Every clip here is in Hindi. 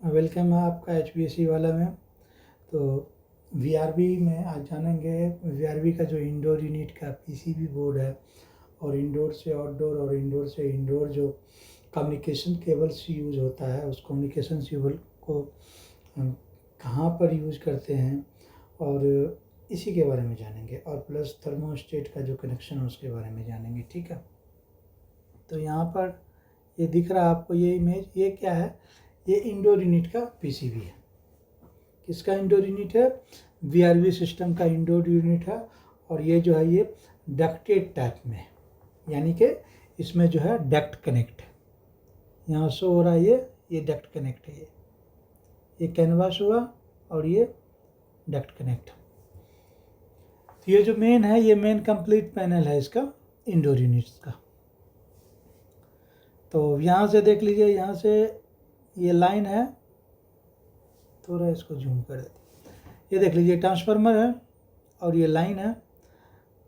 वेलकम है आपका HPSC वाला में। तो VRB में आज जानेंगे VRB का जो इंडोर यूनिट का PCB बोर्ड है और इंडोर से आउटडोर और इंडोर से इंडोर जो कम्युनिकेशन केबल्स यूज होता है उस कम्युनिकेशन केबल को हम कहाँ पर यूज करते हैं और इसी के बारे में जानेंगे, और प्लस थर्मोस्टेट का जो कनेक्शन है उसके बारे में जानेंगे। ठीक है, तो यहाँ पर ये दिख रहा है आपको ये इमेज, ये क्या है? ये इंडोर यूनिट का PCB है। किसका इंडोर यूनिट है? VRB सिस्टम का इंडोर यूनिट है। और ये जो है ये डक्टेड टाइप में, यानी कि इसमें जो है डक्ट कनेक्ट है। यहाँ शो हो रहा है ये डक्ट कनेक्ट है। ये कैनवास हुआ और ये डक्ट कनेक्ट। तो ये जो मेन है, ये मेन कंप्लीट पैनल है इसका इंडोर यूनिट्स का। तो यहाँ से देख लीजिए, यहाँ से ये लाइन है, थोड़ा इसको जूम कर देते। ये देख लीजिए ट्रांसफार्मर है और ये लाइन है।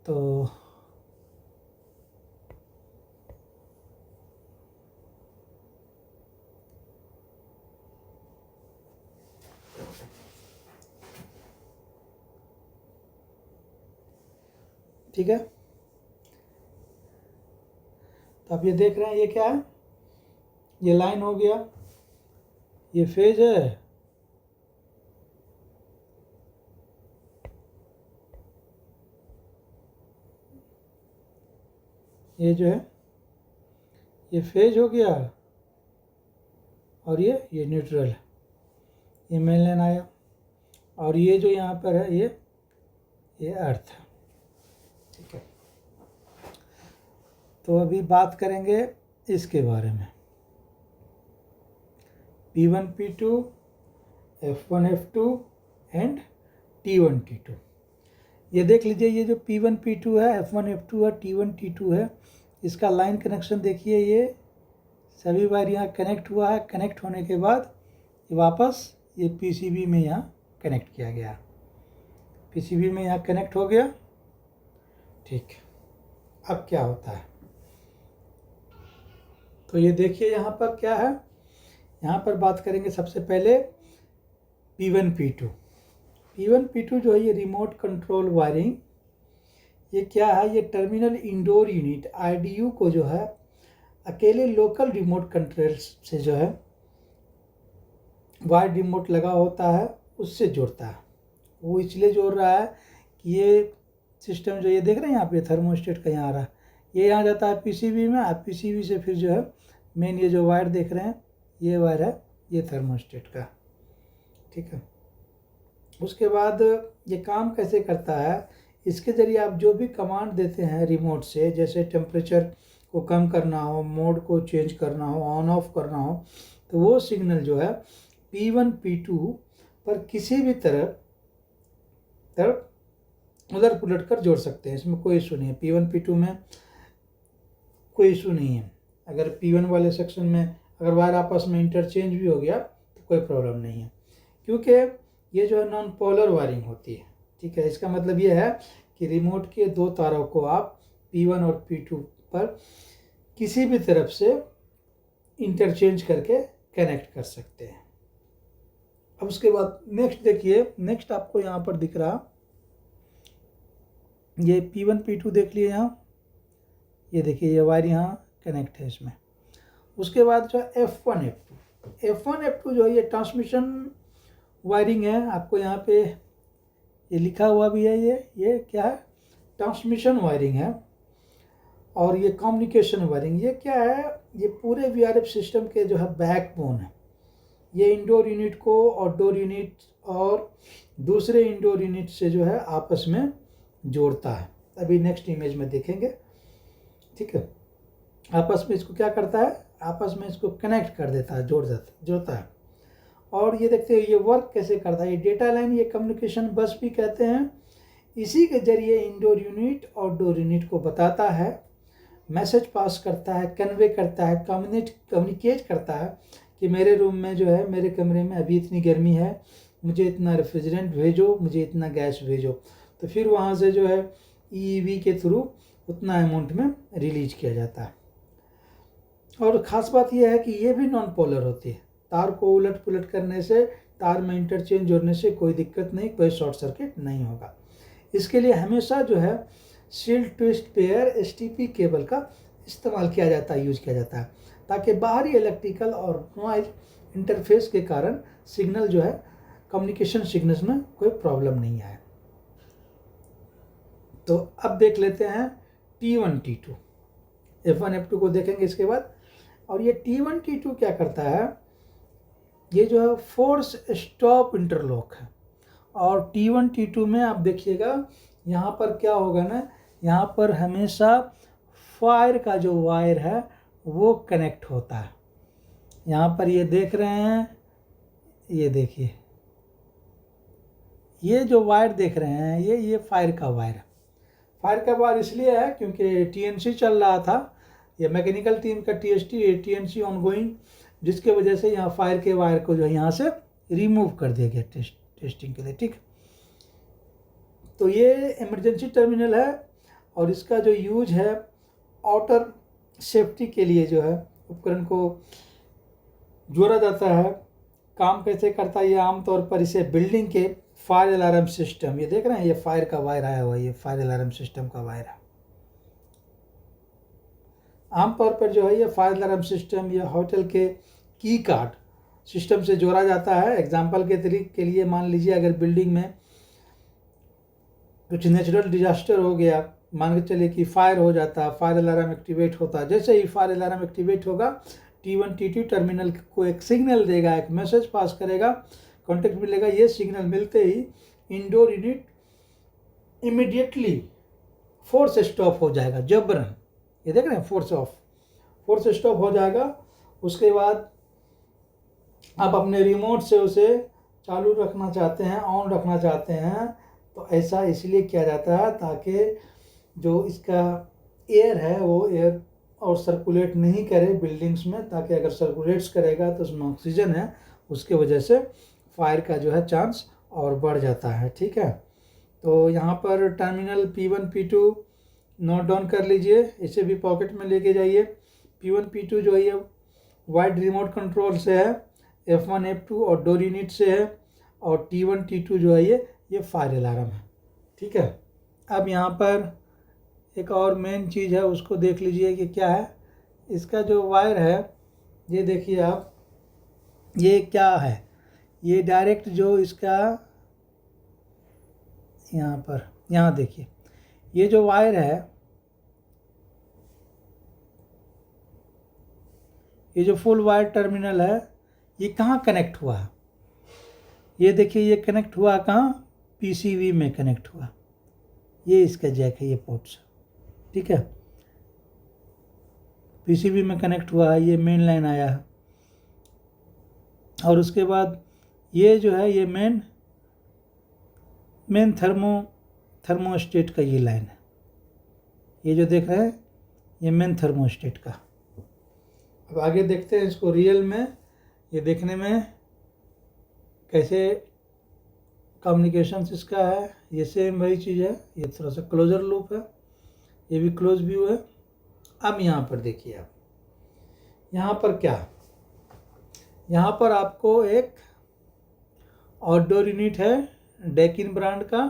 तो ठीक है, तो आप ये देख रहे हैं ये क्या है? ये लाइन हो गया, ये फेज है, ये जो है ये फेज हो गया, और ये न्यूट्रल है, ये मेन लाइन आया, और ये जो यहाँ पर है ये अर्थ है। ठीक है, तो अभी बात करेंगे इसके बारे में। P1 P2, F1 F2 and T1 T2। ये देख लीजिए, ये जो P1 P2 है, F1 F2 है, T1 T2 है, इसका लाइन कनेक्शन देखिए। ये सभी बार यहाँ कनेक्ट हुआ है। कनेक्ट होने के बाद वापस ये PCB में यहाँ कनेक्ट किया गया। PCB में यहाँ कनेक्ट हो गया। ठीक, अब क्या होता है? तो ये देखिए यहाँ पर क्या है। यहाँ पर बात करेंगे सबसे पहले P1 P2। P1 P2 जो है ये रिमोट कंट्रोल वायरिंग। ये क्या है? ये टर्मिनल इंडोर यूनिट IDU को जो है अकेले लोकल रिमोट कंट्रोल से जो है वायर रिमोट लगा होता है उससे जोड़ता है। वो इसलिए जोड़ रहा है कि ये सिस्टम जो ये देख रहे हैं यहाँ पे थर्मोस्टेट का यहाँ आ रहा है, ये यहाँ जाता है PCB में। PCB से फिर जो है मेन ये जो वायर देख रहे हैं ये वायर है ये थर्मोस्टेट का। ठीक है, उसके बाद ये काम कैसे करता है? इसके ज़रिए आप जो भी कमांड देते हैं रिमोट से, जैसे टेम्परेचर को कम करना हो, मोड को चेंज करना हो, ऑन ऑफ करना हो, तो वो सिग्नल जो है P1 P2 पर किसी भी तरफ उलट पुलट कर जोड़ सकते हैं। इसमें कोई इशू नहीं है। P1 P2 में कोई इशू नहीं है। अगर P1 वाले सेक्शन में अगर वायर आपस में इंटरचेंज भी हो गया तो कोई प्रॉब्लम नहीं है, क्योंकि ये जो है नॉन पोलर वायरिंग होती है। ठीक है, इसका मतलब ये है कि रिमोट के दो तारों को आप P1 और P2 पर किसी भी तरफ से इंटरचेंज करके कनेक्ट कर सकते हैं। अब उसके बाद नेक्स्ट देखिए, नेक्स्ट आपको यहाँ पर दिख रहा ये P1 P2 देख लिए यहाँ, ये देखिए ये वायर यहाँ कनेक्ट है इसमें। उसके बाद जो है F1 F2 जो है ये ट्रांसमिशन वायरिंग है। आपको यहाँ पे ये लिखा हुआ भी है, ये क्या है? ट्रांसमिशन वायरिंग है। और ये कम्युनिकेशन वायरिंग, ये क्या है? ये पूरे VRF सिस्टम के जो है बैकबोन है। ये इंडोर यूनिट को आउटडोर यूनिट और दूसरे इंडोर यूनिट से जो है आपस में जोड़ता है। अभी नेक्स्ट इमेज में देखेंगे। ठीक है, आपस में इसको क्या करता है? आपस में इसको कनेक्ट कर देता है, जोड़ता है। और ये देखते हैं ये वर्क कैसे करता है। ये डेटा लाइन, ये कम्युनिकेशन बस भी कहते हैं। इसी के जरिए इंडोर यूनिट आउटडोर यूनिट को बताता है, मैसेज पास करता है, कन्वे करता है, कम्युनिकेट करता है कि मेरे रूम में जो है, मेरे कमरे में अभी इतनी गर्मी है, मुझे इतना रेफ्रिजरेंट भेजो, मुझे इतना गैस भेजो। तो फिर वहाँ से जो है EEV के थ्रू उतना अमाउंट में रिलीज किया जाता है। और ख़ास बात यह है कि ये भी नॉन पोलर होती है। तार को उलट पुलट करने से, तार में इंटरचेंज जोड़ने से कोई दिक्कत नहीं, कोई शॉर्ट सर्किट नहीं होगा। इसके लिए हमेशा जो है seal twist pair STP cable का इस्तेमाल किया जाता है, यूज किया जाता है, ताकि बाहरी इलेक्ट्रिकल और नॉइज इंटरफेस के कारण सिग्नल जो है कम्युनिकेशन सिग्नल्स में कोई प्रॉब्लम नहीं आए। तो अब देख लेते हैं T1 T2, F1 F2 को देखेंगे इसके बाद। और ये T1 T2 क्या करता है, ये जो है फोर्स स्टॉप इंटरलॉक है। और T1 T2 में आप देखिएगा यहाँ पर क्या होगा ना, यहाँ पर हमेशा फायर का जो वायर है वो कनेक्ट होता है। यहाँ पर ये देख रहे हैं, ये देखिए, ये जो वायर देख रहे हैं ये फायर का वायर है। फायर का वायर इसलिए है क्योंकि TNC चल रहा था, ये मैकेनिकल टीम का TNC ऑनगोइंग, जिसके वजह से यहाँ फायर के वायर को जो है यहाँ से रिमूव कर दिया गया टेस्टिंग के लिए, ठीक। तो ये इमरजेंसी टर्मिनल है और इसका जो यूज है आउटर सेफ्टी के लिए जो है उपकरण को जोड़ा जाता है। काम कैसे करता है, ये आमतौर पर इसे बिल्डिंग के फायर अलार्म सिस्टम, ये देख रहे हैं ये फायर का वायर आया हुआ है, ये फायर अलार्म सिस्टम का वायर है। आमतौर पर जो है ये फायर अलार्म सिस्टम या होटल के की कार्ड सिस्टम से जोड़ा जाता है। एग्जाम्पल के तरीके के लिए मान लीजिए अगर बिल्डिंग में कुछ नेचुरल डिजास्टर हो गया, मान के चलिए कि फायर हो जाता है, फायर अलार्म एक्टिवेट होता है। जैसे ही फायर अलार्म एक्टिवेट होगा T1 T2 टर्मिनल को एक सिग्नल देगा, एक मैसेज पास करेगा, कॉन्टेक्ट मिलेगा। ये सिग्नल मिलते ही indoor unit immediately force stop हो जाएगा, जबरन, ये देख रहे हैं फोर्स स्टॉप हो जाएगा। उसके बाद आप अपने रिमोट से उसे चालू रखना चाहते हैं, ऑन रखना चाहते हैं, तो ऐसा इसलिए किया जाता है ताकि जो इसका एयर है वो एयर और सर्कुलेट नहीं करे बिल्डिंग्स में, ताकि अगर सर्कुलेट्स करेगा तो उसमें ऑक्सीजन है, उसके वजह से फायर का जो है चांस और बढ़ जाता है, ठीक है। तो यहाँ पर terminal P1 P2 note down कर लीजिए, इसे भी पॉकेट में लेके जाइए। P1 P2 जो है ये वाइड रिमोट कंट्रोल से है, F1 F2 और डोर यूनिट से है, और T1 T2 जो है ये फायर अलार्म है, ठीक है। अब यहाँ पर एक और मेन चीज़ है, उसको देख लीजिए कि क्या है। इसका जो वायर है ये देखिए आप, ये क्या है, ये डायरेक्ट जो इसका यहाँ देखिए, ये जो वायर है, ये जो फुल वायर टर्मिनल है, ये कहाँ कनेक्ट हुआ है, ये देखिए, ये कनेक्ट हुआ कहाँ, PCB में कनेक्ट हुआ। ये इसका जैक है, ये पोर्ट्स, ठीक है, PCB में कनेक्ट हुआ है, ये मेन लाइन आया है। और उसके बाद ये जो है ये मेन थर्मोस्टेट का ये लाइन है, ये जो देख रहे हैं ये मेन थर्मोस्टेट का। अब आगे देखते हैं इसको रियल में, ये देखने में कैसे कम्युनिकेशन इसका है। ये सेम वही चीज़ है, ये थोड़ा सा क्लोजर लूप है, ये भी क्लोज व्यू है। अब यहाँ पर देखिए आप, यहाँ पर क्या, यहाँ पर आपको एक आउटडोर यूनिट है डेकिन ब्रांड का,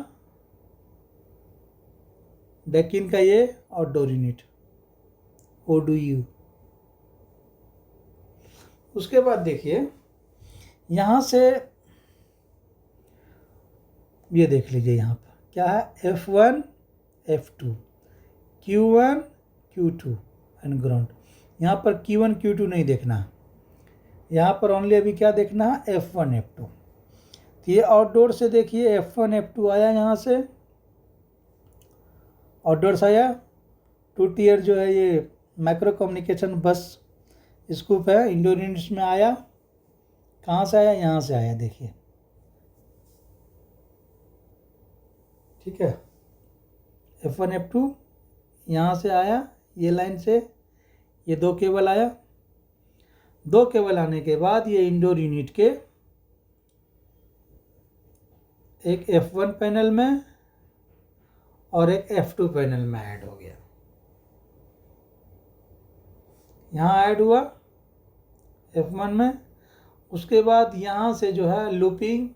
डेकिन का ये आउटडोर यूनिट ODU। उसके बाद देखिए यहाँ से ये देख लीजिए, यहाँ पर क्या है, F1 F2 Q1 Q2 and ground. यहाँ पर Q1 Q2 नहीं देखना, यहाँ पर ओनली अभी क्या देखना है, F1 F2। तो ये आउटडोर से देखिए F1 F2 आया, यहाँ से आउटडोर से आया। 2 टियर जो है ये माइक्रो कम्युनिकेशन बस स्कूप है, इंडोर यूनिट्स में आया। कहाँ से आया, यहाँ से आया, देखिए, ठीक है। F1 F2 यहाँ से आया, ये लाइन से ये 2 केबल आया। 2 केबल आने के बाद ये इंडोर यूनिट के एक F1 पैनल में और एक F2 पैनल में ऐड हो गया। यहाँ ऐड हुआ F1 में, उसके बाद यहाँ से जो है लूपिंग,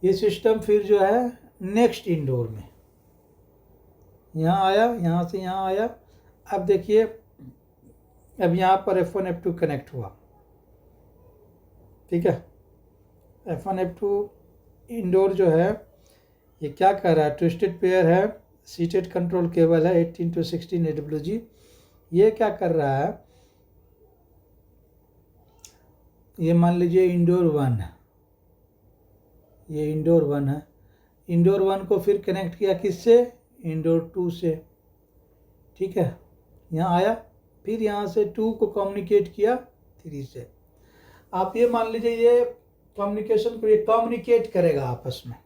ये सिस्टम फिर जो है नेक्स्ट इंडोर में यहाँ आया, यहाँ से यहाँ आया। अब देखिए अब यहाँ पर F1 F2 कनेक्ट हुआ, ठीक है। F1 F2 इंडोर जो है ये क्या कर रहा है, ट्विस्टेड पेयर है, सीटेड कंट्रोल केबल है 18-16 AWG। ये क्या कर रहा है, ये मान लीजिए इंडोर 1 है, ये इंडोर 1 है। इंडोर 1 को फिर कनेक्ट किया किससे, इंडोर 2 से, ठीक है। यहाँ आया, फिर यहाँ से 2 को कम्युनिकेट किया 3 से। आप ये मान लीजिए ये कम्युनिकेशन को ये कम्युनिकेट करेगा आपस में,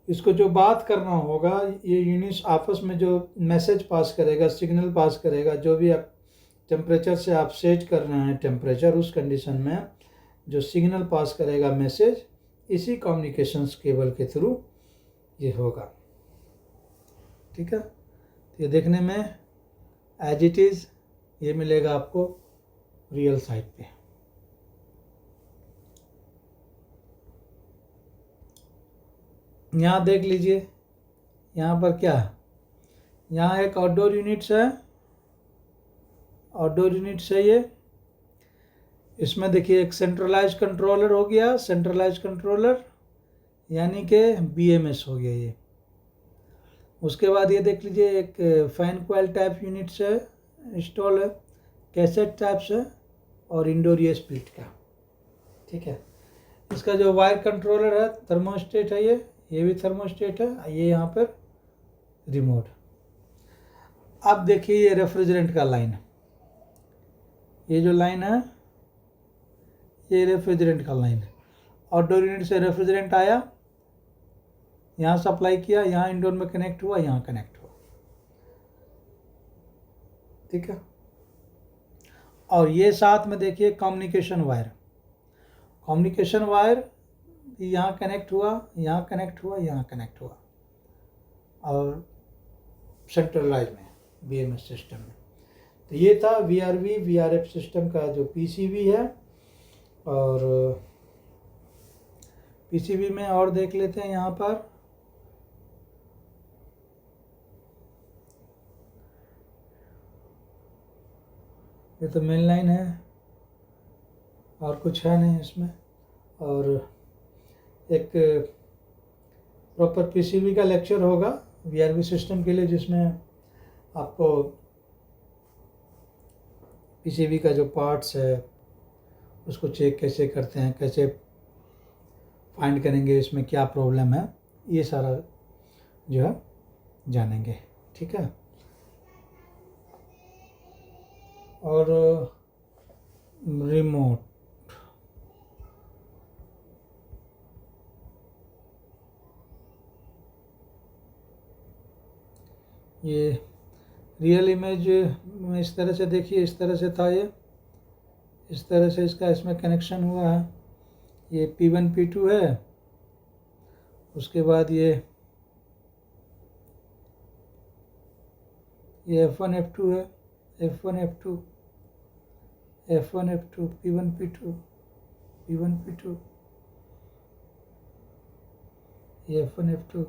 इसको जो बात करना होगा ये यूनिट्स आपस में जो मैसेज पास करेगा, सिग्नल पास करेगा, जो भी आप टेम्परेचर से आप सेट कर रहे हैं टेम्परेचर, उस कंडीशन में जो सिग्नल पास करेगा मैसेज, इसी कम्युनिकेशंस केबल के थ्रू ये होगा, ठीक है। तो ये देखने में एज इट इज़ ये मिलेगा आपको रियल साइट पे। यहाँ देख लीजिए, यहाँ पर क्या है, यहाँ एक आउटडोर यूनिट्स है, आउटडोर यूनिट्स है ये। इसमें देखिए एक सेंट्रलाइज कंट्रोलर हो गया, सेंट्रलाइज कंट्रोलर यानी कि BMS हो गया ये। उसके बाद ये देख लीजिए एक फैन कॉइल टाइप यूनिट्स है, इंस्टॉल है, कैसेट टाइप्स है, और इंडोर ये स्प्लिट का, ठीक है। इसका जो वायर कंट्रोलर है थर्मोस्टेट है, ये भी थर्मोस्टेट है, ये यहाँ पर रिमोट। अब देखिए ये रेफ्रिजरेंट का लाइन, ये जो लाइन है ये रेफ्रिजरेंट का लाइन है। आउटडोर यूनिट से रेफ्रिजरेंट आया, यहाँ सप्लाई किया, यहाँ इंडोर में कनेक्ट हुआ, यहाँ कनेक्ट हुआ, ठीक है। और ये साथ में देखिए कम्युनिकेशन वायर, कम्युनिकेशन वायर यहाँ कनेक्ट हुआ, यहाँ कनेक्ट हुआ, यहाँ कनेक्ट हुआ, और सेंट्रलाइज में BMS सिस्टम में। तो ये था VRV VRF सिस्टम का जो PCB है। और PCB में और देख लेते हैं, यहाँ पर ये तो मेन लाइन है और कुछ है नहीं इसमें। और एक प्रॉपर PCB का लेक्चर होगा VRV सिस्टम के लिए, जिसमें आपको PCB का जो पार्ट्स है उसको चेक कैसे करते हैं, कैसे फाइंड करेंगे, इसमें क्या प्रॉब्लम है, ये सारा जो है जानेंगे, ठीक है। और रिमोट, ये रियल इमेज में इस तरह से देखिए, इस तरह से था ये, इस तरह से इसका इसमें कनेक्शन हुआ है। ये P1 P2 है, उसके बाद ये F1 F2 है, F1 F2 F1 F2 P1 P2 P1 P2, ये F1 F2